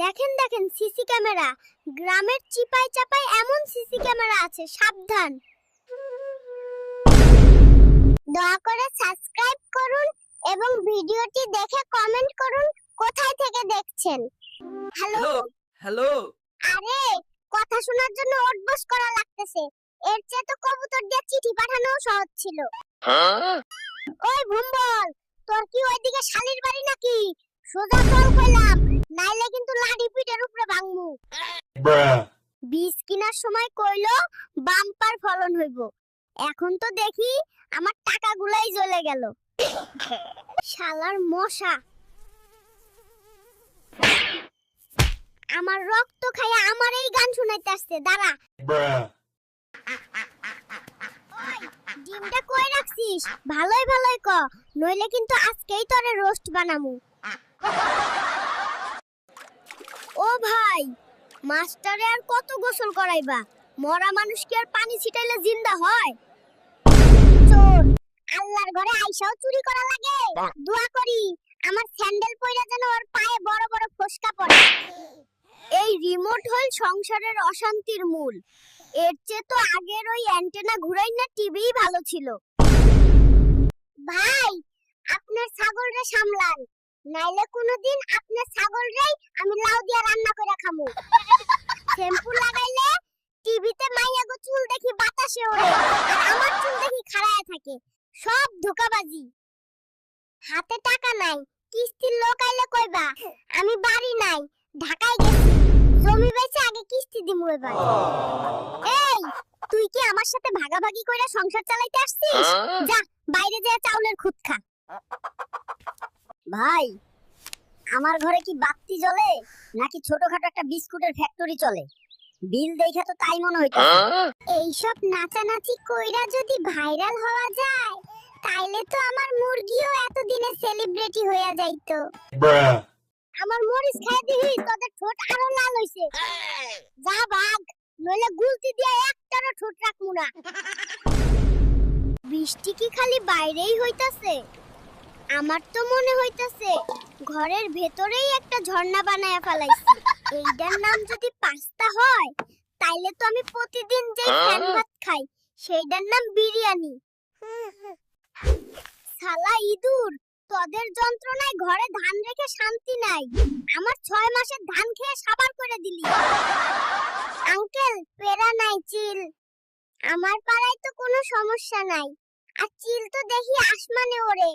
দেখেন দেখেন CC camera. গ্রামের চিপায় চাপায় এমন সিসি ক্যামেরা আছে, সাবধান। দয়া করে সাবস্ক্রাইব করুন এবং ভিডিওটি দেখে কমেন্ট করুন কোথায় থেকে দেখছেন। Hello hello. আরে কথা শোনার জন্য ওঠবস করা লাগতেছে, এর চেয়ে তো কবুতর দিয়ে চিঠি পাঠানো সহজ ছিল। ওই ভুম্বল, তোর কি ওইদিকে শালির বাড়ি নাকি? সোজা চল কইলাম, নাইলে কিন্তু লাঠি পিঠের উপরে ভাঙমু। বীজ কিনার সময় কইলো বাম্পার ফলন হইব, এখন তো দেখি আমার টাকাগুলাই জ্বলে গেল। শালার মশা আমার রক্ত খাইয়া আমার এই গান শুনাইতে আসছে, দাঁড়া। ডিমটা কই রাখছিস? ভালোই ভালোই ক, নইলে কিন্তু আজকেই তোরে রোস্ট বানামু। ও ভাই, মাস্টারে আর কত গোসল করাইবা? মরা মানুষ কি আর পানি ছিটাইলে জিন্দা হয়? চোর আল্লাহর ঘরে আইসাও চুরি করা লাগে। দোয়া করি আমার স্যান্ডেল পয়রা যেন ওর পায়ে বড় বড় ফোসকা পড়ে। এই রিমোট হল সংসারের অশান্তির মূল, এর চেয়ে তো আগের ওই অ্যান্টেনা ঘুরাই না টিভিই ভালো ছিল। ভাই আপনার ছাগলরে সামলান, নাইলে কোনোদিন আপনার ছাগলরেই আমি লাউ দিয়া রান্না করে খামু। শ্যাম্পু লাগাইলে টিভিতে মাইয়াগো চুল দেখি বাতাসে ওড়ে, আর আমার চুল দেখি খাড়ায় থাকে। সব ধোঁকাবাজি। হাতে টাকা নাই, কিস্তির লোক আইলে কইবা আমি বাড়ি নাই, ঢাকায় গেছি, জমি বেচে আগে কিস্তি দিমু এবার। এই তুই কি আমার সাথে ভাগাভাগি কইরা সংসার চালাইতে আসছিস? যা বাইরে যা চাউলের খুদ খা। ভাই আমার ঘরে কি বাতি জ্বলে নাকি ছোটখাটো একটা বিস্কুটের ফ্যাক্টরি চলে? বিল দেখে তো তাই মনে হইতাছে। এইসব নাচানাচি কইরা যদি ভাইরাল হওয়া যায় তাইলে তো আমার মুরগিও এতদিনে সেলিব্রিটি হইয়া যাইতো। আমার মরিচ খাই দিবি, তোদের ঠোঁট আরো লাল হইছে। যা ভাগ, নইলে গুলতি দিয়া একটারও ঠোঁট রাখমু না। বৃষ্টি কি খালি বাইরেই হইতাছে? আমার তো মনে হইতাছে ঘরের ভেতরেই একটা ঝর্ণা বানায়া ফেলাইছি। এইটার নাম যদি পাস্তা হয় তাইলে তো আমি প্রতিদিন যেই ফ্যান ভাত খাই সেইটার নাম বিরিয়ানি। শালা ইঁদুর, তোদের যন্ত্রণায় ঘরে ধান রেখে শান্তি নাই। আমার 6 মাসের ধান খেয়ে সাবার করে দিলি। আঙ্কেল পেরা নাই, চিল। আমার পাড়ায় তো কোনো সমস্যা নাই, আর চিল তো দেখি আসমানে ওড়ে।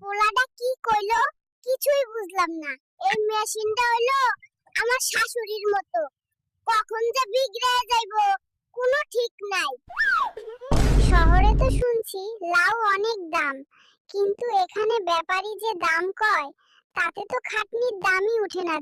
পোলাটা কি কইলো কিছুই বুঝলাম না। এই মেশিনটা হইলো আমার শাশুড়ির মতো, কখন যে বিগড়ে যাইবো কোনো ঠিক নাই। শহরে তো শুনছি লাউ অনেক দাম, কিন্তু এখানে ব্যাপারী যে দাম কয় তাতে তো খাটনির দামই উঠে না।